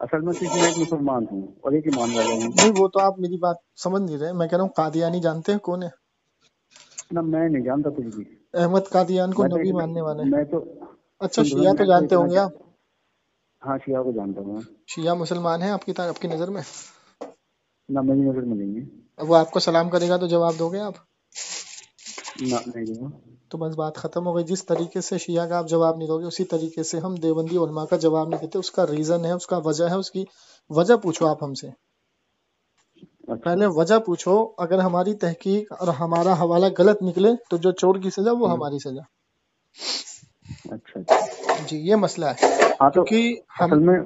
اصل میں صرف میں ایک مسلمان ہوں اور ایک ایمان والا ہوں. نہیں وہ تو آپ میری بات سمجھ نہیں رہے. میں کہہ رہا ہوں قادیانی جانتے ہیں کون ہے؟ نہ میں نہیں جانتا کچھ بھی. احمد قادیان کو میں تو نبی اتنا ماننے والے. میں تو اچھا شیعہ تو جانتے ہوں گے آپ. ہاں شیعہ کو جانتا ہوں. شیعہ مسلمان ہیں آپ کی نظر میں؟ نہ میری نظر میں نہیں ہے. اب وہ آپ کو سلام کرے گا تو جواب دو گے آپ؟ نہ نہیں دوں گا. تو بس بات ختم ہو گئی. جس طریقے سے شیعہ کا آپ جواب نہیں دو گے اسی طریقے سے ہم دیوبندی علماء کا جواب نہیں دیتے. اس کا ریزن ہے، اس کا وجہ ہے، اس کی وجہ پوچھو آپ ہم سے. پہلے وجہ پوچھو. اگر ہماری تحقیق اور ہمارا حوالہ غلط نکلے تو جو چور کی سزا وہ ہماری سزا. اچھا جی یہ مسئلہ ہے. ہاں تو کیونکہ اصل میں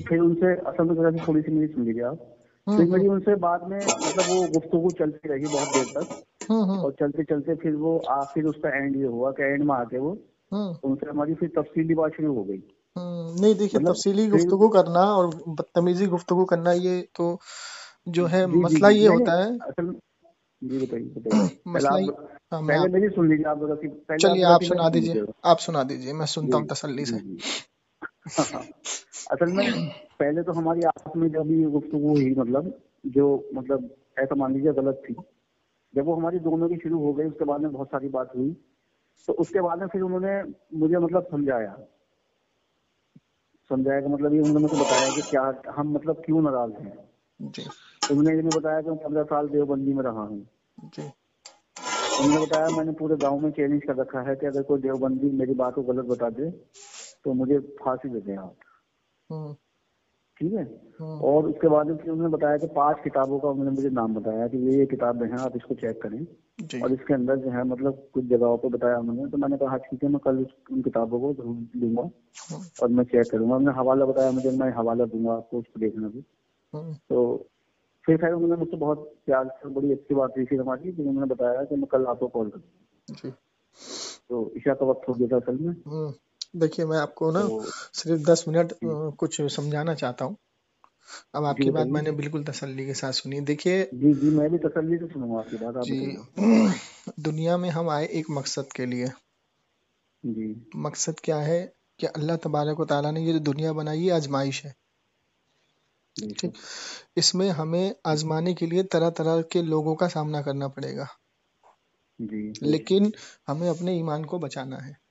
پھر ان سے اصل میں تھوڑی سی میری سن لیجیے آپ. پھر میری ان سے بعد میں مطلب وہ گفتگو چلتی رہی بہت دیر تک، اور چلتے چلتے پھر وہ آخر اس کا اینڈ یہ ہوا کہ اینڈ میں آ کے وہ ان سے ہماری پھر تفصیلی بات شروع ہو گئی. نہیں دیکھیے تفصیلی گفتگو کرنا اور بدتمیزی گفتگو کرنا یہ تو جو ہے مسئلہ یہ ہوتا ہے. جی بتائیے. پہلے میری سن لیجیے آپ. چلیے آپ سنا دیجیے. آپ سنا دیجیے، میں سنتا ہوں تسلی سے. اصل میں پہلے تو ہماری آپس میں جب یہ گفتگو ہوئی مطلب ایسا مان لیجیے غلط تھی. جب وہ ہماری دونوں کی شروع ہو گئی اس کے بعد میں بہت ساری بات ہوئی. تو اس کے بعد میں پھر انہوں نے مجھے سمجھایا کہ مطلب یہ انہوں نے مجھے بتایا کہ کیا ہم مطلب کیوں ناراض ہیں. انہوں نے یہ بتایا کہ میں 15 سال دیوبندی میں رہا ہوں. انہوں نے بتایا میں نے پورے گاؤں میں چیلنج کر رکھا ہے کہ اگر کوئی دیوبندی میری بات کو غلط بتا دے تو مجھے پھانسی دے دیں آپ. ٹھیک ہے. اور اس کے بعد پھر انہوں نے بتایا کہ 5 کتابوں کا انہوں نے مجھے نام بتایا کہ یہ کتابیں ہیں، آپ اس کو چیک کریں. اور اس کے اندر جو ہے مطلب کچھ جگہوں پہ بتایا انہوں نے. تو میں نے کہا ٹھیک ہے میں کل ان کتابوں کو ضرور لوں گا اور میں چیک کروں گا. انہوں نے حوالہ بتایا مجھے، میں حوالہ دوں گا آپ کو، اس کو دیکھنا بھی. تو پھر خیر انہوں نے مجھ سے بہت پیار سے بڑی اچھی بات ہوئی تھی ہماری. پھر انہوں نے بتایا کہ میں کل آپ کو کال کروں گا. تو عشاء کا وقت ہو گیا تھا اصل میں. دیکھیے میں آپ کو نا صرف 10 منٹ کچھ سمجھانا چاہتا ہوں. اب آپ کی بات میں نے بالکل تسلی کے ساتھ سنی. دیکھیے جی میں بھی تسلی سے سنوں گا آپ کی بات. آپ جی دنیا میں ہم آئے ایک مقصد کے لیے. جی مقصد کیا ہے کہ اللہ تبارک و تعالیٰ نے یہ جو دنیا بنائی ہے آزمائش ہے. ٹھیک. اس میں ہمیں آزمانے کے لیے طرح طرح کے لوگوں کا سامنا کرنا پڑے گا. لیکن ہمیں اپنے ایمان کو بچانا ہے.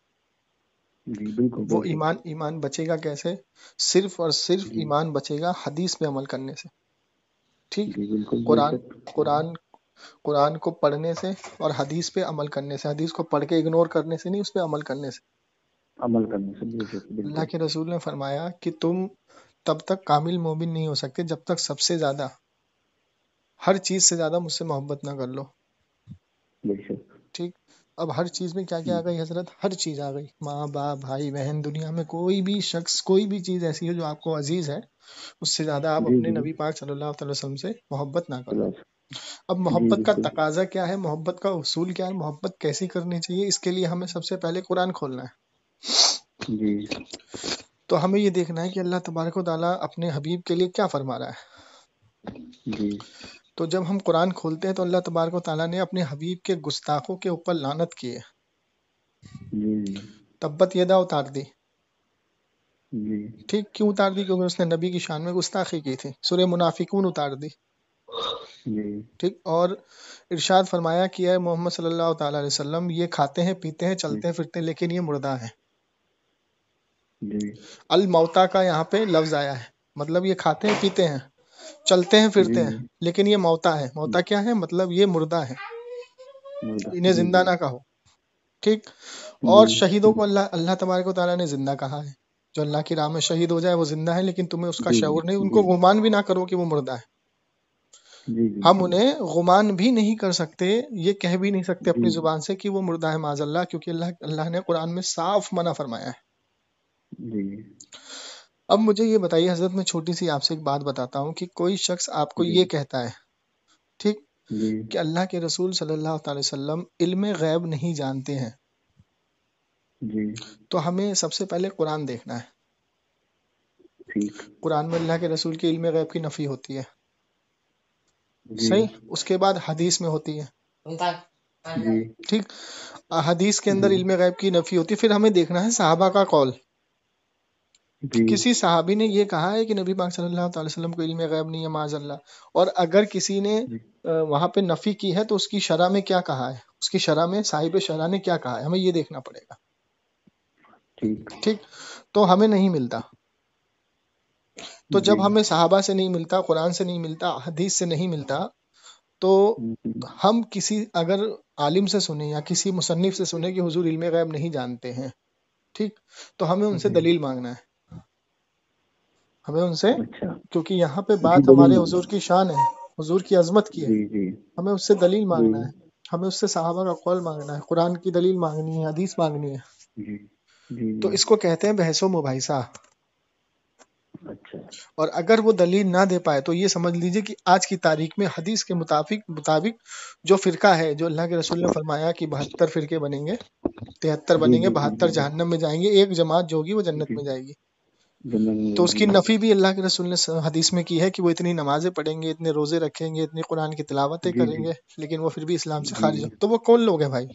وہ ایمان بچے گا کیسے؟ صرف اور صرف ایمان بچے گا حدیث پہ عمل کرنے سے. ٹھیک. قرآن کو پڑھنے سے اور حدیث پہ عمل کرنے سے. حدیث کو پڑھ کے اگنور کرنے سے نہیں، اس پہ عمل کرنے سے. اللہ کے رسول نے فرمایا کہ تم تب تک کامل مومن نہیں ہو سکتے جب تک سب سے زیادہ، ہر چیز سے زیادہ مجھ سے محبت نہ کر لو. ٹھیک. اب ہر چیز میں کیا کیا آ گئی حضرت؟ ہر چیز آ گئی. ماں باپ بھائی بہن، دنیا میں کوئی بھی شخص کوئی بھی چیز ایسی ہے جو آپ کو عزیز ہے اس سے زیادہ آپ اپنے نبی پاک صلی اللہ علیہ وسلم سے محبت نہ کرو. اب محبت کا تقاضا کیا ہے؟ محبت کا اصول کیا ہے؟ محبت کیسی کرنی چاہیے؟ اس کے لیے ہمیں سب سے پہلے قرآن کھولنا ہے. تو ہمیں یہ دیکھنا ہے کہ اللہ تبارک و تعالیٰ اپنے حبیب کے لیے کیا فرما رہا ہے. تو جب ہم قرآن کھولتے ہیں تو اللہ تبارک و تعالیٰ نے اپنے حبیب کے گستاخوں کے اوپر لعنت کی ہے. تبت یدا اتار دی. ٹھیک. کیوں اتار دی؟ کیونکہ اس نے نبی کی شان میں گستاخی کی تھی. سورہ منافقون اتار دی. ٹھیک. اور ارشاد فرمایا کہ اے محمد صلی اللہ تعالیٰ علیہ وسلم یہ کھاتے ہیں پیتے ہیں چلتے ہیں پھرتے ہیں لیکن یہ مردہ ہے. الموتا کا یہاں پہ لفظ آیا ہے، مطلب یہ کھاتے ہیں پیتے ہیں چلتے ہیں پھرتے ہیں لیکن یہ موتا ہے. موتا کیا ہے؟ مطلب یہ مردہ ہے، انہیں زندہ نہ کہو. ٹھیک. اور شہیدوں کو اللہ تبارک و تعالیٰ نے زندہ کہا ہے. جو اللہ کی راہ میں شہید ہو جائے وہ زندہ ہے، لیکن تمہیں اس کا شعور نہیں. ان کو گمان بھی نہ کرو کہ وہ مردہ ہے. ہم انہیں گمان بھی نہیں کر سکتے، یہ کہہ بھی نہیں سکتے اپنی زبان سے کہ وہ مردہ ہے معاذ اللہ، کیونکہ اللہ نے قرآن میں صاف منع فرمایا ہے. اب مجھے یہ بتائیے حضرت، میں چھوٹی سی آپ سے ایک بات بتاتا ہوں کہ کوئی شخص آپ کو یہ کہتا ہے ٹھیک کہ اللہ کے رسول صلی اللہ تعالی وسلم علم غیب نہیں جانتے ہیں، تو ہمیں سب سے پہلے قرآن دیکھنا ہے. قرآن میں اللہ کے رسول کی علم غیب کی نفی ہوتی ہے. صحیح. اس کے بعد حدیث میں ہوتی ہے. ٹھیک. حدیث کے اندر علم غیب کی نفی ہوتی ہے. پھر ہمیں دیکھنا ہے صحابہ کا قول. کسی صحابی نے یہ کہا ہے کہ نبی پاک صلی اللہ تعالی وسلم کو علم غیب نہیں ہے معاذ اللہ، اور اگر کسی نے وہاں پہ نفی کی ہے تو اس کی شرح میں کیا کہا ہے، اس کی شرح میں صاحب شرح نے کیا کہا ہے، ہمیں یہ دیکھنا پڑے گا. ٹھیک، تو ہمیں نہیں ملتا. تو جب ہمیں صحابہ سے نہیں ملتا، قرآن سے نہیں ملتا، حدیث سے نہیں ملتا، تو ہم کسی اگر عالم سے سنیں یا کسی مصنف سے سنیں کہ حضور علم غیب نہیں جانتے ہیں، ٹھیک، تو ہمیں ان سے دلیل مانگنا ہے، ہمیں ان سے، کیونکہ یہاں پہ بات ہمارے حضور کی شان ہے، حضور کی عظمت کی ہے، ہمیں اس سے دلیل مانگنا ہے، ہمیں اس سے صحابہ کا قول مانگنا ہے، قرآن کی دلیل مانگنی ہے، حدیث مانگنی ہے. تو اس کو کہتے ہیں بحث و مباحثہ. اور اگر وہ دلیل نہ دے پائے تو یہ سمجھ لیجئے کہ آج کی تاریخ میں حدیث کے مطابق جو فرقہ ہے، جو اللہ کے رسول نے فرمایا کہ 72 فرقے بنیں گے، 73 بنیں گے، 72 جہنم میں جائیں گے، ایک جماعت جو ہوگی وہ جنت میں جائے گی. تو اس کی نفی بھی اللہ کے رسول نے حدیث میں کی ہے کہ وہ اتنی نمازیں پڑھیں گے، اتنے روزے رکھیں گے، اتنی قرآن کی تلاوتیں کریں گے، لیکن وہ پھر بھی اسلام سے خارج. تو وہ کون لوگ ہیں بھائی؟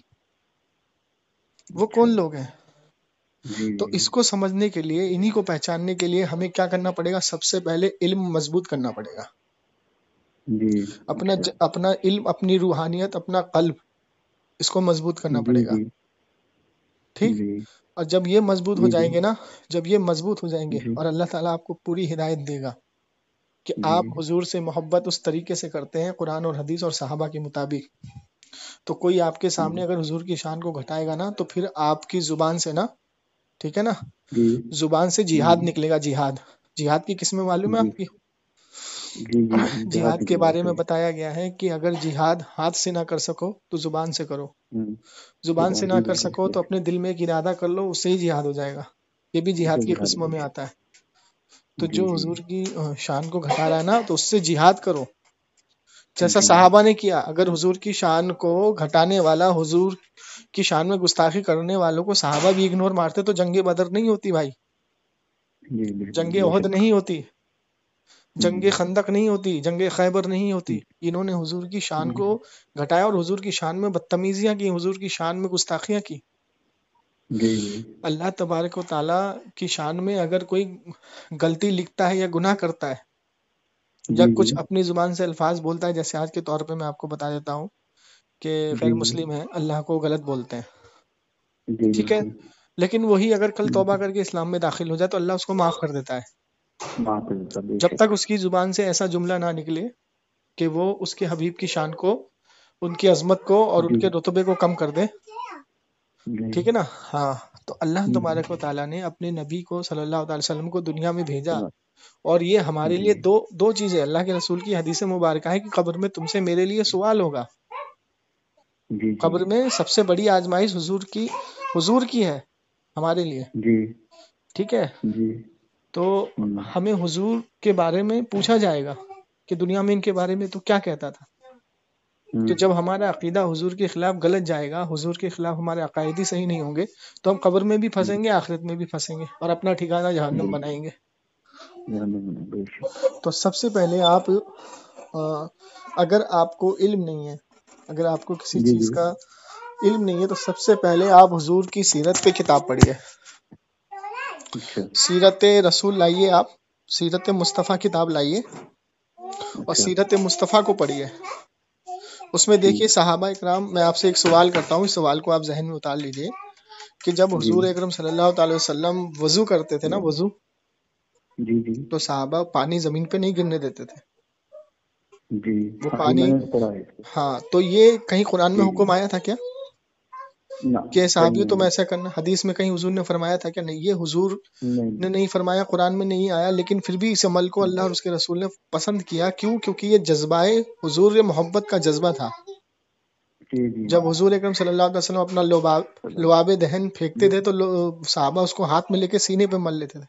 وہ کون لوگ ہیں؟ تو اس کو سمجھنے کے لیے، انہی کو پہچاننے کے لیے ہمیں کیا کرنا پڑے گا؟ سب سے پہلے علم مضبوط کرنا پڑے گا. اپنا علم، اپنی روحانیت، اپنا قلب، اس کو مضبوط کرنا پڑے گا. ٹھیک. اور جب یہ مضبوط ہو جائیں گے نا، جب یہ مضبوط ہو جائیں گے اور اللہ تعالیٰ آپ کو پوری ہدایت دے گا کہ آپ حضور سے محبت اس طریقے سے کرتے ہیں قرآن اور حدیث اور صحابہ کے مطابق، تو کوئی آپ کے سامنے اگر حضور کی شان کو گھٹائے گا نا، تو پھر آپ کی زبان سے نا، ٹھیک ہے نا، زبان سے جہاد نکلے گا. جہاد کی قسمیں معلوم ہے آپ کی؟ جہاد کے بارے میں بتایا گیا ہے کہ اگر جہاد ہاتھ سے نہ کر سکو تو زبان سے کرو، زبان سے نہ کر سکو تو اپنے دل میں ایک ارادہ کر لو، اس سے ہی جہاد ہو جائے گا. یہ بھی جہاد کی قسموں میں آتا ہے. تو جو حضور کی شان کو گھٹا رہا ہے نا، تو اس سے جہاد کرو جیسا صحابہ نے کیا. اگر حضور کی شان کو گھٹانے والا، حضور کی شان میں گستاخی کرنے والوں کو صحابہ بھی اگنور مارتے تو جنگ بدر نہیں ہوتی بھائی، جنگ احد نہیں ہوتی، جنگ خندق نہیں ہوتی، جنگ خیبر نہیں ہوتی. انہوں نے حضور کی شان کو گھٹایا اور حضور کی شان میں بدتمیزیاں کی، حضور کی شان میں گستاخیاں کی. اللہ تبارک و تعالیٰ کی شان میں اگر کوئی غلطی لکھتا ہے یا گناہ کرتا ہے یا کچھ اپنی زبان سے الفاظ بولتا ہے، جیسے آج کے طور پہ میں آپ کو بتا دیتا ہوں کہ غیر مسلم ہے، اللہ کو غلط بولتے ہیں، ٹھیک ہے، لیکن وہی اگر کل توبہ کر کے اسلام میں داخل ہو جائے تو اللہ اس کو معاف کر دیتا ہے، جب تک اس کی زبان سے ایسا جملہ نہ نکلے کہ وہ اس کے حبیب کی شان کو، ان کی عظمت کو اور ان کے رتبے کو کم کر دے. ٹھیک ہے نا؟ ہاں. تو اللہ تبارک و تعالیٰ نے اپنے نبی کو صلی اللہ علیہ وسلم کو دنیا میں بھیجا، اور یہ ہمارے لیے دو چیزیں، اللہ کے رسول کی حدیث مبارکہ ہے کہ قبر میں تم سے میرے لیے سوال ہوگا. قبر میں سب سے بڑی آزمائش حضور کی ہے ہمارے لیے. ٹھیک ہے. تو ہمیں حضور کے بارے میں پوچھا جائے گا کہ دنیا میں ان کے بارے میں تو کیا کہتا تھا. تو جب ہمارا عقیدہ حضور کے خلاف غلط جائے گا، حضور کے خلاف ہمارے عقائد صحیح نہیں ہوں گے، تو ہم قبر میں بھی پھنسیں گے، آخرت میں بھی پھنسیں گے، اور اپنا ٹھکانہ جہنم بنائیں گے. تو سب سے پہلے آپ، اگر آپ کو علم نہیں ہے، اگر آپ کو کسی چیز کا علم نہیں ہے، تو سب سے پہلے آپ حضور کی سیرت پہ کتاب پڑھیے. سیرت رسول لائیے، آپ سیرت مصطفیٰ کتاب لائیے اور سیرت مصطفیٰ کو پڑھیے. اس میں دیکھیے صحابہ اکرام، میں آپ سے ایک سوال کرتا ہوں، اس سوال کو آپ ذہن میں اتار لیجئے کہ جب حضور اکرم صلی اللہ تعالی وسلم وضو کرتے تھے نا، وضو، تو صحابہ پانی زمین پہ نہیں گرنے دیتے تھے. وہ پانی، ہاں، تو یہ کہیں قرآن میں حکم آیا تھا کیا کہ صحابیوں تم ایسا کرنا؟ حدیث میں کہیں حضور نے فرمایا تھا کیا؟ نہیں، یہ حضور نے نہیں فرمایا، قرآن میں نہیں آیا، لیکن پھر بھی اس عمل کو اللہ اور اس کے رسول نے پسند کیا. کیوں؟ کیونکہ یہ جذبہ حضور محبت کا جذبہ تھا. جب حضور اکرم صلی اللہ علیہ وسلم اپنا لعاب دہن پھینکتے تھے تو صحابہ اس کو ہاتھ میں لے کے سینے پہ مل لیتے تھے.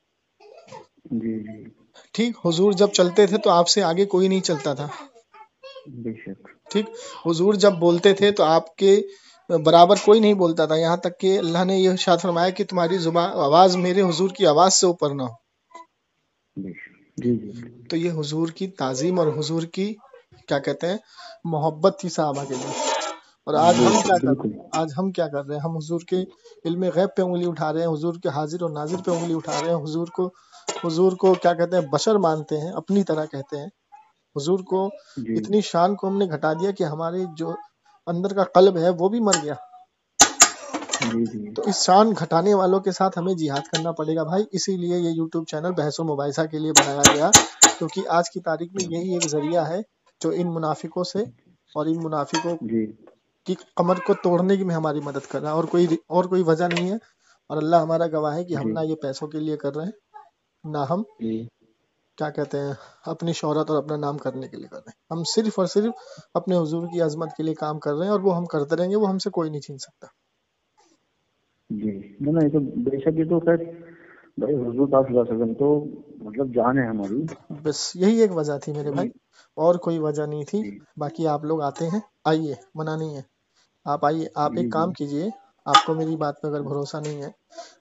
ٹھیک. حضور جب چلتے تھے تو آپ سے آگے کوئی نہیں چلتا تھا. ٹھیک. حضور جب بولتے تھے تو آپ کے برابر کوئی نہیں بولتا تھا، یہاں تک کہ اللہ نے یہ ارشاد فرمایا کہ تمہاری آواز میرے حضور کی آواز سے اوپر نہ ہو. تو یہ حضور کی تعظیم اور حضور کی کیا کہتے ہیں محبت تھی صحابہ کے لیے. اور آج ہم کیا کر رہے ہیں؟ آج ہم کیا کر رہے ہیں؟ ہم حضور کے علم غیب پہ انگلی اٹھا رہے ہیں، حضور کے حاضر اور ناظر پہ انگلی اٹھا رہے ہیں، حضور کو کیا کہتے ہیں؟ بشر مانتے ہیں، اپنی طرح کہتے ہیں. حضور کو اتنی شان کو ہم نے گھٹا دیا کہ ہماری جو اندر کا قلب ہے وہ بھی مر گیا. تو اس شان گھٹانے والوں کے ساتھ ہمیں جہاد کرنا پڑے گا بھائی. اسی لیے یہ یوٹیوب چینل بحث و مباحثہ کے لیے بنایا گیا، کیونکہ آج کی تاریخ میں یہی ایک ذریعہ ہے جو ان منافقوں سے اور ان منافقوں کی کمر کو توڑنے کی میں ہماری مدد کر رہا ہے، اور کوئی وجہ نہیں ہے. اور اللہ ہمارا گواہ ہے کہ ہم نہ یہ پیسوں کے لیے کر رہے ہیں، نہ ہم کیا کہتے ہیں اپنی شہرت اور اپنا نام کرنے کے لیے کر رہے ہیں. ہم صرف اور صرف اپنے حضور کی عظمت کے لیے کام کر رہے ہیں، اور وہ ہم کرتے رہیں گے، وہ ہم سے کوئی نہیں چھین سکتا. جی نہیں یہ تو بے شک، یہ تو خیر بھائی حضور صلی اللہ علیہ وسلم تو مطلب جان ہے ہماری. بس یہی ایک وجہ تھی میرے بھائی، اور کوئی وجہ نہیں تھی. باقی آپ لوگ آتے ہیں، آئیے، منع نہیں ہے، آپ آئیے. آپ ایک کام کیجئے، آپ کو میری بات پہ اگر بھروسہ نہیں ہے،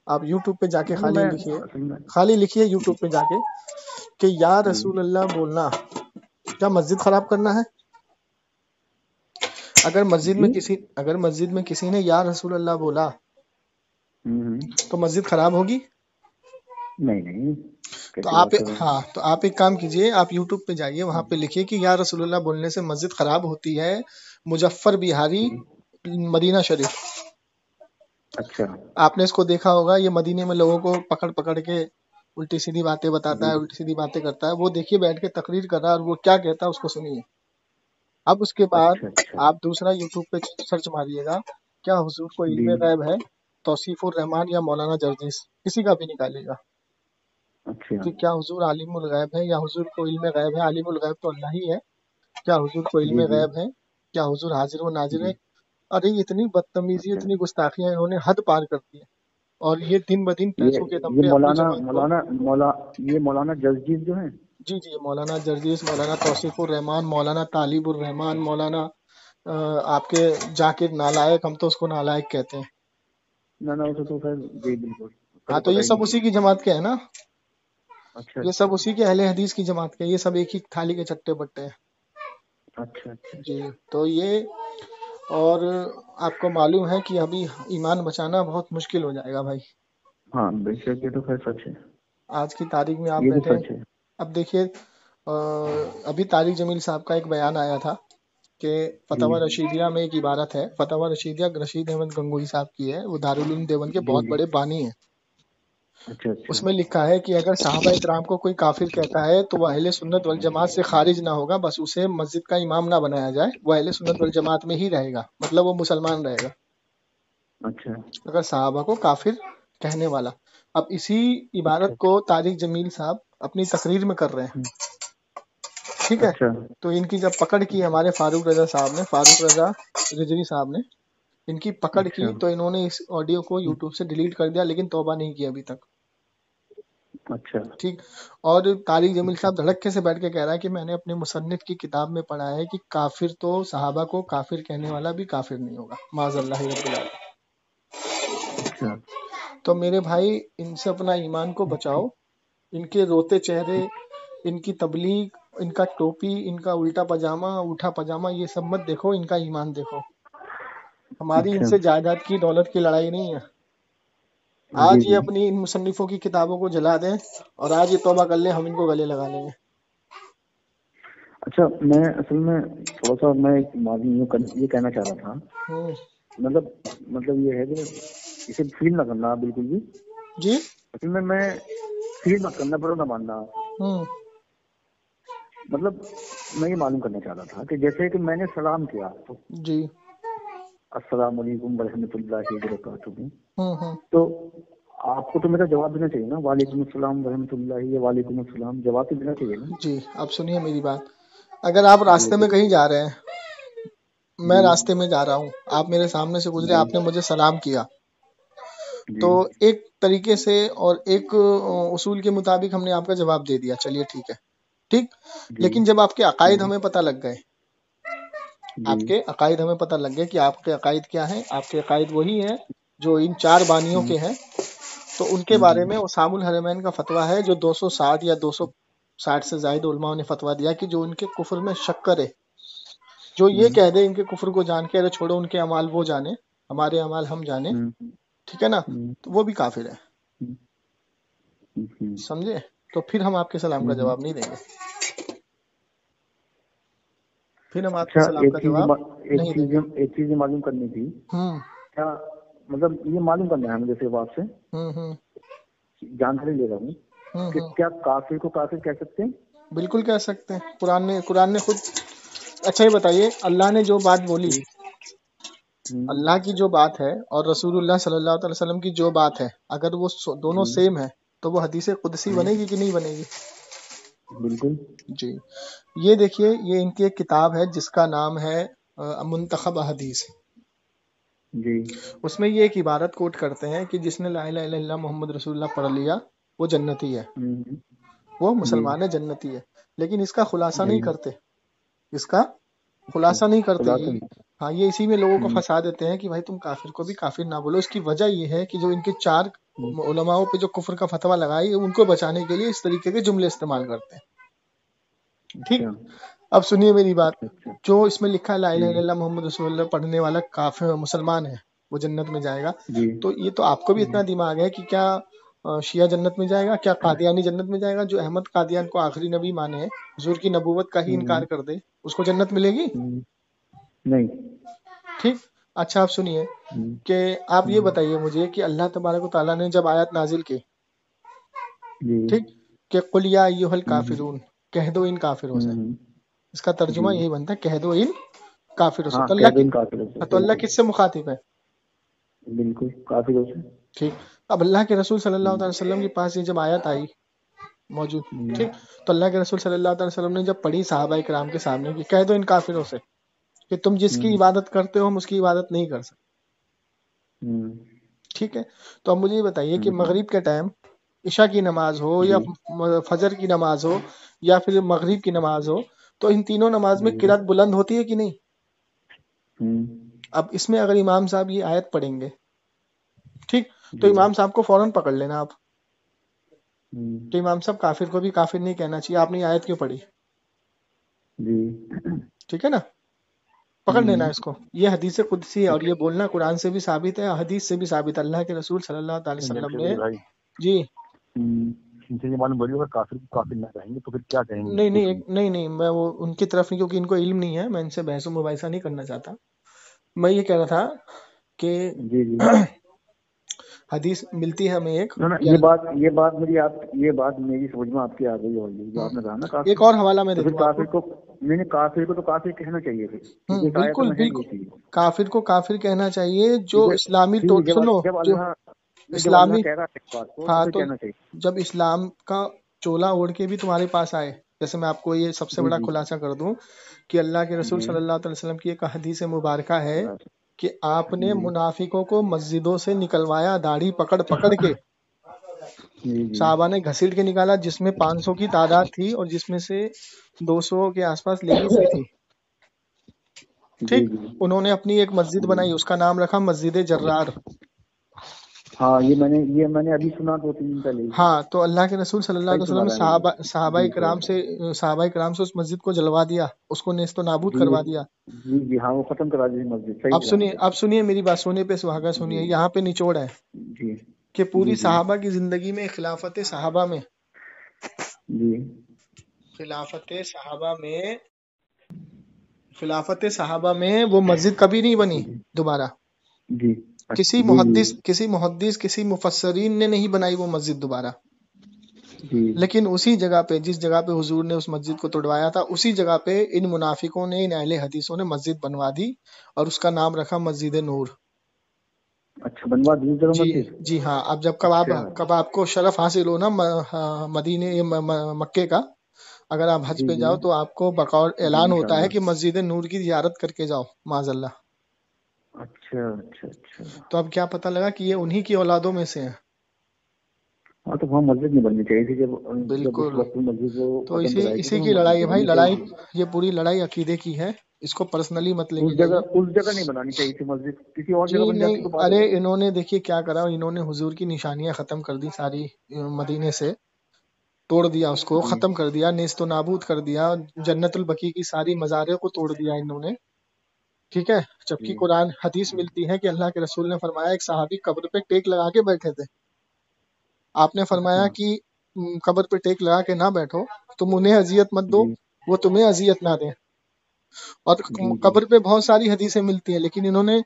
آپ یوٹیوب پہ جا کے خالی لکھیے یوٹیوب پہ جا کے کہ یا رسول اللہ بولنا کیا مسجد خراب کرنا ہے؟ اگر مسجد میں کسی نے یا رسول اللہ بولا تو مسجد خراب ہوگی؟ نہیں. تو آپ ایک کام کیجئے، آپ یوٹیوب پہ جائیے، وہاں پہ لکھیے کہ یا رسول اللہ بولنے سے مسجد خراب ہوتی ہے، مظفر بہاری مدینہ شریف. اچھا، آپ نے اس کو دیکھا ہوگا، یہ مدینے میں لوگوں کو پکڑ پکڑ کے الٹی سیدھی باتیں بتاتا ہے، الٹی سیدھی باتیں کرتا ہے. وہ دیکھیے بیٹھ کے تقریر کر رہا ہے، اور وہ کیا کہتا ہے اس کو سنیے. اب اس کے بعد آپ دوسرا یوٹیوب پہ سرچ ماریے گا کیا حضور کو علم غیب ہے، توصیف الرحمان یا مولانا جرجیس، کسی کا بھی نکالے گا کہ کیا حضور عالم الغیب ہے یا حضور کو علم غیب ہے. عالم الغیب تو اللہ ہی ہے. کیا حضور کو علم غیب ہے؟ کیا حضور حاضر و ناظر ہے؟ ارے اتنی بدتمیزی، اتنی گستاخیاں انہوں نے حد پار کر دی ہیں. اور یہ دن بدن پیسوں کے دم پہ اپنی جماعت یہ مولانا جرجیس جو ہیں، جی مولانا جرجیس، مولانا توصیف الرحمان، مولانا طالب الرحمان، مولانا آپ کے ذاکر نالائق، ہم تو اس کو نالائق کہتے ہیں. بالکل. ہاں تو یہ سب اسی کی جماعت کے ہیں نا، یہ سب اسی کے اہل حدیث کی جماعت کے، یہ سب ایک ہی تھالی کے چٹے بٹے ہیں. اچھا جی تو یہ، اور آپ کو معلوم ہے کہ ابھی ایمان بچانا بہت مشکل ہو جائے گا بھائی. ہاں بے شک، یہ تو خیر سچ ہے. آج کی تاریخ میں آپ یہ تو بیٹھے، سچ ہے. اب دیکھیے ابھی طارق جمیل صاحب کا ایک بیان آیا تھا کہ فتاوی رشیدیہ میں ایک عبارت ہے، فتاوی رشیدیہ رشید احمد گنگوہی صاحب کی ہے، وہ دارالعلوم دیوبند کے بہت بڑے بانی ہیں. اچھا. اس میں لکھا ہے کہ اگر صحابہ اکرام کو کوئی کافر کہتا ہے تو وہ اہل سنت والجماعت سے خارج نہ ہوگا، بس اسے مسجد کا امام نہ بنایا جائے، وہ اہل سنت والجماعت میں ہی رہے گا، مطلب وہ مسلمان رہے گا. اچھا، اگر صحابہ کو کافر کہنے والا. اب اسی عبارت کو طارق جمیل صاحب اپنی تقریر میں کر رہے ہیں، ٹھیک ہے. تو ان کی جب پکڑ کی ہمارے فاروق رضا رضوی صاحب نے ان کی پکڑ کی، تو انہوں نے اس آڈیو کو یوٹیوب سے ڈیلیٹ کر دیا، لیکن توبہ نہیں کی ابھی تک. اچھا ٹھیک. اور طارق جمیل صاحب دھڑکے سے بیٹھ کے کہہ رہا ہے کہ میں نے اپنے مصنف کی کتاب میں پڑھا ہے کہ کافر تو صحابہ کو کافر کہنے والا بھی کافر نہیں ہوگا، معاذ اللہ رب العالمین. تو میرے بھائی ان سے اپنا ایمان کو بچاؤ. ان کے روتے چہرے، ان کی تبلیغ، ان کا ٹوپی، ان کا الٹا پاجامہ، اٹھا پاجامہ، یہ سب مت دیکھو، ان کا ایمان دیکھو. ہماری ان سے جائیداد کی، دولت کی لڑائی نہیں ہے. آج یہ اپنی ان مصنفوں کی کتابوں کو جلا دیں اور آج یہ توبہ کر لیں، ہم ان کو گلے لگا لیں گے. اچھا، میں اصل میں تھوڑا سا یہ کہنا چاہ رہا تھا، مطلب یہ ہے کہ اسے فیل نہ کرنا بالکل بھی. جی اصل میں فیل مت کرنا، برا نہ ماننا. مطلب میں یہ معلوم کرنا چاہ رہا تھا کہ جیسے کہ میں نے سلام کیا تو جی السلام علیکم ورحمۃ اللہ وبرکاتہ، تو آپ کو تو میرا جواب دینا چاہیے نا، وعلیکم السلام ورحمۃ اللہ یا وعلیکم السلام، جواب تو دینا چاہیے نا. جی اب سنیے میری بات. اگر آپ راستے میں کہیں جا رہے ہیں، میں راستے میں جا رہا ہوں، آپ میرے سامنے سے گزرے، آپ نے مجھے سلام کیا، تو ایک طریقے سے اور ایک اصول کے مطابق ہم نے آپ کا جواب دے دیا، چلیے ٹھیک ہے، ٹھیک. لیکن جب آپ کے عقائد ہمیں پتہ لگ گئے، آپ کے عقائد ہمیں پتہ لگ گئے کہ آپ کے عقائد کیا ہیں، آپ کے عقائد وہی ہیں جو ان 4 بانیوں کے ہیں، تو ان کے بارے میں اسام الحرمین کا فتویٰ ہے جو 260 یا 260 سے زائد علماء نے فتویٰ دیا کہ جو ان کے کفر میں شک کرے جو یہ کہہ دے ان کے کفر کو جان کے ارے چھوڑو ان کے اعمال وہ جانے ہمارے اعمال ہم جانے، ٹھیک ہے نا، تو وہ بھی کافر ہے، سمجھے؟ تو پھر ہم آپ کے سلام کا جواب نہیں دیں گے، پھر ہم آپ کے سلام کا جواب نہیں دیں گے۔ ایک چیز معلوم کرنی تھی، کیا مطلب یہ معلوم کرنا ہے مجھے صرف آپ سے، جانکاری لے رہا ہوں کہ کیا کافر کو کافر کہہ سکتے ہیں؟ بالکل کہہ سکتے ہیں، قرآن نے خود۔ اچھا یہ بتائیے، اللہ نے جو بات بولی، اللہ کی جو بات ہے اور رسول اللہ صلی اللہ علیہ وسلم کی جو بات ہے، اگر وہ دونوں سیم ہے تو وہ حدیث قدسی بنے گی کہ نہیں بنے گی؟ بالکل جی۔ یہ دیکھیے، یہ ان کی ایک کتاب ہے جس کا نام ہے منتخب احادیث، جی۔ اس میں یہ ایک عبارت کوٹ کرتے ہیں کہ جس نے لا الہ الا اللہ محمد رسول اللہ پڑھ لیا وہ جنتی ہے، وہ مسلمان ہے، جنتی ہے، لیکن اس کا خلاصہ نہیں کرتے، اس کا خلاصہ نہیں کرتے۔ ہاں، یہ اسی میں لوگوں کو پھنسا دیتے ہیں کہ بھائی تم کافر کو بھی کافر نہ بولو۔ اس کی وجہ یہ ہے کہ جو ان کے 4 علماء پہ جو کفر کا فتویٰ لگائی ان کو بچانے کے لیے اس طریقے کے جملے استعمال کرتے ہیں، ٹھیک؟ اب سنیے میری بات، جو اس میں لکھا ہے لا الہ الا اللہ محمد رسول اللہ پڑھنے والا کافر مسلمان ہے وہ جنت میں جائے گا، تو یہ تو آپ کو بھی اتنا دماغ ہے کہ کیا شیعہ جنت میں جائے گا، کیا قادیانی جنت میں جائے گا؟ جو احمد قادیان کو آخری نبی مانے، حضور کی نبوت کا ہی انکار کر دے، اس کو جنت ملے گی؟ نہیں۔ ٹھیک، اچھا آپ سنیے کہ آپ یہ بتائیے مجھے کہ اللہ تبارک و تعالیٰ نے جب آیت نازل کی، ٹھیک، کہ قل یا ایھا الکافرون، کہہ دو ان کافروں سے، اس کا ترجمہ یہی بنتا ہے کہہ دو ان کافروں سے، تو اللہ کس سے مخاطب ہے؟ بالکل کافروں سے۔ ٹھیک، اب اللہ کے رسول صلی اللہ علیہ وسلم کے پاس یہ جب آیت آئی موجود، ٹھیک، تو اللہ کے رسول صلی اللہ علیہ وسلم نے جب پڑھی صحابہ کرام کے سامنے کہ کہہ دو ان کافروں سے کہ تم جس کی عبادت کرتے ہو ہم اس کی عبادت نہیں کر سکتے، ٹھیک ہے؟ تو اب مجھے یہ بتائیے کہ مغرب کے ٹائم عشاء کی نماز ہو یا فجر کی نماز ہو یا پھر مغرب کی نماز ہو، تو ان تینوں نماز میں قرات بلند ہوتی ہے کہ نہیں؟ اب اس میں اگر امام صاحب یہ آیت پڑھیں گے، ٹھیک، تو امام صاحب کو فوراً پکڑ لینا آپ، تو امام صاحب کافر کو بھی کافر نہیں کہنا چاہیے، آپ نے آیت کیوں پڑھی؟ ٹھیک ہے نا، پکڑ لینا اس کو، یہ حدیث قدسی ہے اور یہ بولنا قرآن سے بھی ثابت ہے، حدیث سے بھی ثابت ہے، اللہ کے رسول صلی اللہ علیہ وسلم نے، جی نہیں میں وہ ان کی طرف نہیں، کیونکہ ان کو علم نہیں ہے، میں ان سے بحث و مباحثہ نہیں کرنا چاہتا۔ میں یہ کہہ رہا تھا کہ حدیث ملتی ہے ہمیں ایک، یہ بات میری سمجھ میں آپ کی آ گئی، اور جو آپ نے کہا نا ایک اور حوالہ میں دیتا ہوں کافر کو، میں نے کافر کو تو کافر کہنا چاہیے پھر، بالکل بالکل کافر کو کافر کہنا چاہیے جو اسلامی سنو، جو اسلامی، ہاں، تو جب اسلام کا چولا اوڑھ کے بھی تمہارے پاس آئے، جیسے میں آپ کو یہ سب سے بڑا خلاصہ کر دوں کہ اللہ کے رسول صلی اللہ علیہ وسلم کی ایک حدیث مبارکہ ہے کہ آپ نے منافقوں کو مسجدوں سے نکلوایا داڑھی پکڑ پکڑ کے، صحابہ نے گھسیٹ کے نکالا، جس میں 500 کی تعداد تھی اور جس میں سے 200 کے آس پاس لیڈیز بھی تھی، ٹھیک، انہوں نے اپنی ایک مسجد بنائی، اس کا نام رکھا مسجد جرار۔ ہاں، یہ میں نے ابھی سنا 2-3 دن پہلے۔ ہاں، تو اللہ کے رسول صلی اللہ علیہ وسلم نے صحابہ کرام سے اس مسجد کو جلوا دیا، اس کو نیست و نابود کروا دیا۔ جی ہاں، وہ ختم کرا دی مسجد۔ اب سنیے میری بات، سونے پہ سہاگا سنیے، یہاں پہ نچوڑ ہے کہ پوری صحابہ کی زندگی میں خلافت صحابہ میں وہ مسجد کبھی نہیں بنی دوبارہ، کسی محدث کسی مفسرین نے نہیں بنائی وہ مسجد دوبارہ، لیکن اسی جگہ پہ جس جگہ پہ حضور نے اس مسجد کو توڑوایا تھا، اسی جگہ پہ ان منافقوں نے، ان اہل حدیثوں نے مسجد بنوا دی اور اس کا نام رکھا مسجد نور۔ اچھا، بنوا دی؟ جی ہاں۔ اب جب کب آپ کو شرف حاصل ہو نا مدینے مکے کا، اگر آپ حج پہ جاؤ تو آپ کو بقول اعلان ہوتا ہے کہ مسجد نور کی زیارت کر کے جاؤ، معاذ اللہ۔ اچھا۔ تو اب کیا پتہ لگا کہ یہ انہی کی اولادوں میں سے ہیں۔ ہاں، تو وہاں مسجد نہیں بننی چاہیے تھی بالکل، تو اسی کی لڑائی ہے بھائی، یہ پوری لڑائی عقیدے کی ہے، اس کو پرسنلی مت لے کے جائیے۔ اس جگہ نہیں بنانی چاہیے تھی مسجد، کسی اور جگہ بن جاتی تو ارے انہوں نے دیکھیے کیا کرا، انہوں نے حضور کی نشانیاں ختم کر دی ساری، مدینے سے توڑ دیا، اس کو ختم کر دیا، نیست و نابود کر دیا، جنت البقیع کی ساری مزاریں کو توڑ دیا انہوں نے، ٹھیک ہے. جبکہ قرآن حدیث ملتی ہے کہ اللہ کے رسول نے فرمایا ایک صحابی قبر پہ ٹیک لگا کے بیٹھے تھے. آپ نے فرمایا کہ قبر پہ ٹیک لگا کے نہ بیٹھو، تم انہیں اذیت مت دو، وہ تمہیں اذیت نہ دیں. اور قبر پہ بہت ساری حدیثیں ملتی ہیں، لیکن انہوں نے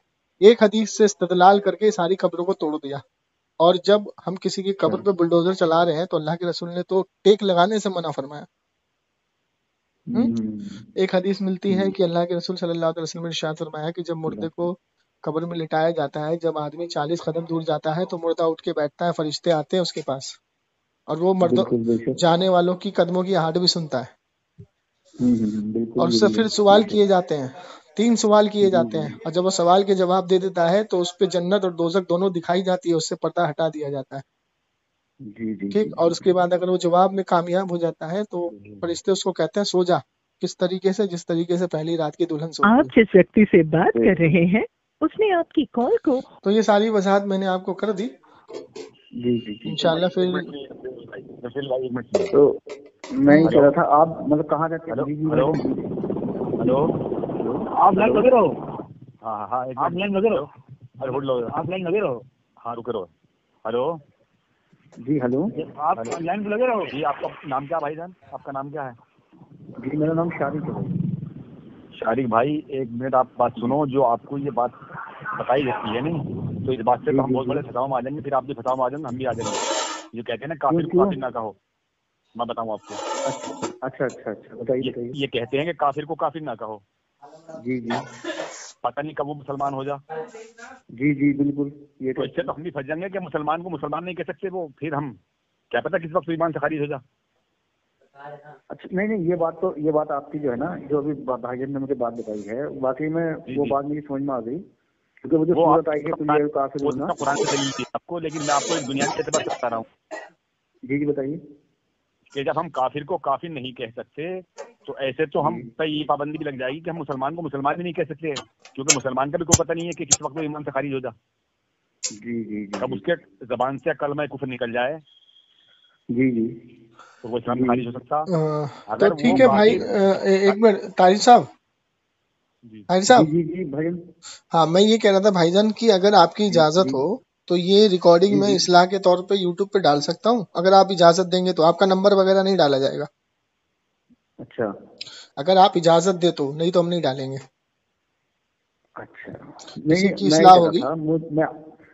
ایک حدیث سے استدلال کر کے ساری قبروں کو توڑ دیا. اور جب ہم کسی کی قبر پہ بلڈوزر چلا رہے ہیں تو اللہ کے رسول نے تو ٹیک لگانے سے منع فرمایا. ایک حدیث ملتی ہے کہ اللہ کے رسول صلی اللہ علیہ وسلم نے ارشاد فرمایا کہ جب مردے کو قبر میں لٹایا جاتا ہے، جب آدمی 40 قدم دور جاتا ہے تو مردہ اٹھ کے بیٹھتا ہے، فرشتے آتے ہیں اس کے پاس، اور وہ مردوں جانے والوں کی قدموں کی آہٹ بھی سنتا ہے. اور اس سے پھر سوال کیے جاتے ہیں، 3 سوال کیے جاتے ہیں، اور جب وہ سوال کے جواب دے دیتا ہے تو اس پہ جنت اور دوزخ دونوں دکھائی جاتی ہے، اس سے پردہ ہٹا دیا جاتا ہے. ٹھیک. اور اس کے بعد اگر وہ جواب میں کامیاب ہو جاتا ہے تو فرشتے اس کو کہتے ہیں سو جا. کس طریقے سے؟ جس طریقے سے پہلی رات کی دلہن سوتی ہے. آپ جس ویکتی سے بات کر رہے ہیں اس نے آپ کی کال کو. تو یہ ساری وضاحت میں نے آپ کو کر دی. انشاءاللہ. پھر تو میں یہ کہہ رہا تھا، آپ مطلب کہاں رہتے ہیں؟ ہلو آپ لائن لگے رہو. ہاں آپ لائن لگے رہو. آپ لائن لگے رہو. ہاں رکے رہو. ہلو جی. ہلو آپ لائن پہ لگے رہو. جی آپ کا نام کیا بھائی جان؟ آپ کا نام کیا ہے؟ جی میرا نام شارق ہے. شارق بھائی 1 منٹ آپ بات سنو. جو آپ کو یہ بات بتائی جاتی ہے نہیں، تو اس بات سے تو ہم بہت بڑے پھساؤ میں آ جائیں گے. پھر آپ بھی پھساؤ میں آ جائیں گے، ہم بھی آ جائیں گے. یہ کہتے ہیں نا کافر کو کافر نہ کہو. میں بتاؤں آپ کو. اچھا بتائیے. یہ کہتے ہیں کہ کافر کو کافر نہ کہو. جی پتہ نہیں کب وہ مسلمان ہو جا. جی بالکل. یہ تو اس سے تو ہم بھی پھنس جائیں گے کہ مسلمان کو مسلمان نہیں کہہ سکتے. وہ پھر ہم کیا پتہ کس وقت ایمان سے خارج ہو جا. اچھا نہیں یہ بات آپ کی جو ہے نا، جو ابھی بھائی جان نے مجھے بات بتائی ہے، واقعی میں وہ بات میری سمجھ میں آ گئی. کیونکہ وہ جو صورت آئی ہے کافر ہونا، قرآن سے دلیل دی آپ کو. لیکن میں آپ کو ایک بنیادی اعتبار سے بتا رہا ہوں. جی بتائیے. کہ جب ہم کافر کو کافر نہیں کہہ سکتے تو ایسے تو ہم پہ یہ پابندی بھی لگ جائے گی کہ ہم مسلمان کو مسلمان بھی نہیں کہہ سکتے، کیونکہ مسلمان کا بھی کوئی پتہ نہیں ہے کہ کس وقت وہ ایمان سے خارج ہو جا. جی کب اس کے زبان سے کلمہ کفر نکل جائے جی تو وہ اسلام خارج ہو سکتا. تو ٹھیک ہے بھائی. ایک منٹ طاہر صاحب. جی بھائی. ہاں میں یہ کہہ رہا تھا بھائی جان کی اگر آپ کی اجازت ہو تو یہ ریکارڈنگ میں اصلاح کے طور پہ یوٹیوب پہ ڈال سکتا ہوں، اگر آپ اجازت دیں گے تو. آپ کا نمبر وغیرہ نہیں ڈالا جائے گا. اچھا. اگر آپ اجازت دے تو، نہیں تو ہم نہیں ڈالیں گے. اچھا کسی کی اصلاح ہوگی.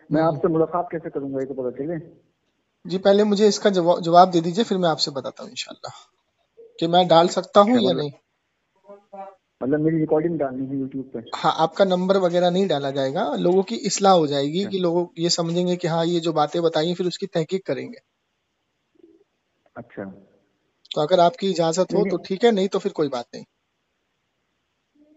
میں آپ سے ملاقات کیسے کروں گا یہ تو پتا چلے. جی پہلے مجھے اس کا جواب دے دیجئے، پھر میں آپ سے بتاتا ہوں انشاءاللہ کہ میں ڈال سکتا ہوں یا نہیں. مطلب میری ریکارڈنگ ڈالنی ہے یوٹیوب پہ؟ ہاں آپ کا نمبر وغیرہ نہیں ڈالا جائے گا. لوگوں کی اصلاح ہو جائے گی کہ لوگ یہ سمجھیں گے کہ ہاں یہ جو باتیں بتائیں پھر اس کی تحقیق کریں گے. اچھا. تو اگر آپ کی اجازت ہو تو ٹھیک ہے، نہیں تو پھر کوئی بات نہیں.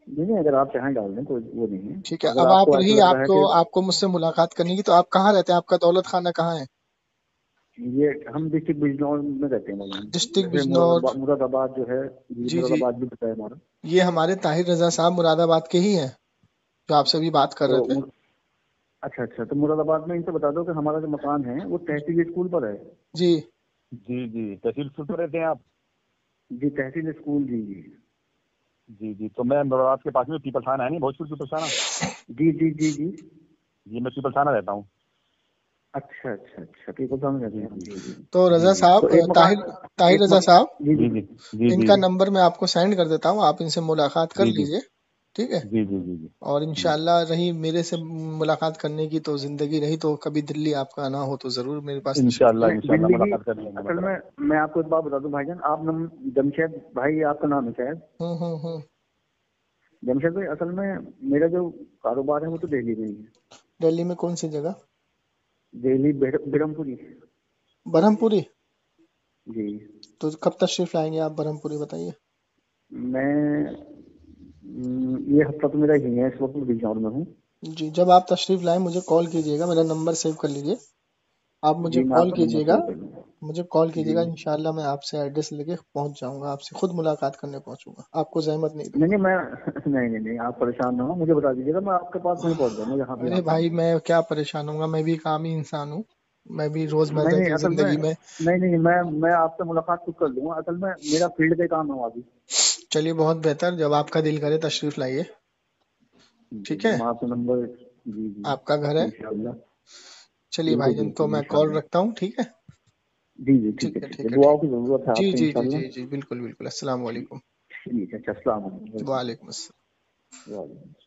نہیں اگر آپ چاہیں ڈال دیں کوئی وہ نہیں ہے. ٹھیک ہے. اب آپ رہی آپ کو مجھ سے ملاقات کرنے کی، تو آپ کہاں رہتے ہیں؟ آپ کا دولت خانہ کہاں ہے؟ یہ ہم ڈسٹرکٹ بجنور میں رہتے ہیں. ڈسٹرکٹ بجنور. مراد آباد جو ہے. جی مراد آباد بھی پتا ہے ہمارا. یہ ہمارے طاہر رضا صاحب مراد آباد کے ہی ہیں جو آپ سے بھی بات کر رہے تھے. اچھا تو مراد آباد میں ان سے بتا دو کہ ہمارا جو مکان ہے وہ تحصیل اسکول پر ہے. جی تحصیل اسکول پر رہتے ہیں آپ؟ جی تحصیل اسکول. جی تو میں مراد آباد کے پاس میں پیپل تھانہ ہے نہیں، بھوجپور پیپل تھانہ. جی میں پیپل تھانہ رہتا ہوں. اچھا پیپل تھانہ رہتے ہیں. تو رضا صاحب طاہر رضا صاحب جی ان کا نمبر میں آپ کو سینڈ کر دیتا ہوں، آپ ان سے ملاقات کر لیجئے. ٹھیک ہے. جی اور انشاءاللہ رہی میرے سے ملاقات کرنے کی تو زندگی رہی تو کبھی دلی آپ کا آنا ہو تو ضرور میرے پاس. انشاءاللہ ملاقات کر لیں گے. اصل میں آپ کو ایک بات بتا دوں بھائی جان، آپ جمشید بھائی آپ کا نام ہے شاید. جمشید بھائی اصل میں میرا جو کاروبار ہے وہ تو دہلی میں ہی ہے. دہلی میں کون سی جگہ؟ دہلی برہمپوری. برہمپوری. جی. تو کب تشریف لائیں گے آپ برہمپوری بتائیے؟ میں یہ ہفتہ تو میرا ہی ہے، اس وقت میں بجنور میں ہوں. جی جب آپ تشریف لائیں مجھے کال کیجیے گا، میرا نمبر سیو کر لیجیے. آپ مجھے کال کیجیے گا، انشاءاللہ میں آپ سے ایڈریس لے کے پہنچ جاؤں گا، آپ سے خود ملاقات کرنے پہنچوں گا. آپ کو زحمت نہیں دوں گا. نہیں آپ پریشان نہ ہو، مجھے بتا دیجیے گا، میں آپ کے پاس نہیں پہنچ جاؤں گا یہاں پہ. ارے بھائی میں کیا پریشان ہوں گا، میں بھی ایک عامی انسان ہوں. میں بھی روزمرہ کی زندگی میں نہیں میں آپ سے ملاقات خود کر لوں گا. اصل میں میرا فیلڈ کا کام ہے ابھی. چلیے بہت بہتر، جب آپ کا دل کرے تشریف لائیے. ٹھیک ہے وہاں سے نمبر جی جی آپ کا گھر ہے. انشاءاللہ. چلیے بھائی جان تو میں کال رکھتا ہوں. ٹھیک ہے جی جی ٹھیک ہے ٹھیک ہے. دعاؤں کی ضرورت ہے آپ جی سے جی جی انشاءاللہ. جی جی بالکل بالکل. السلام علیکم. ٹھیک ہے. السلام علیکم. وعلیکم السلام. وعلیکم.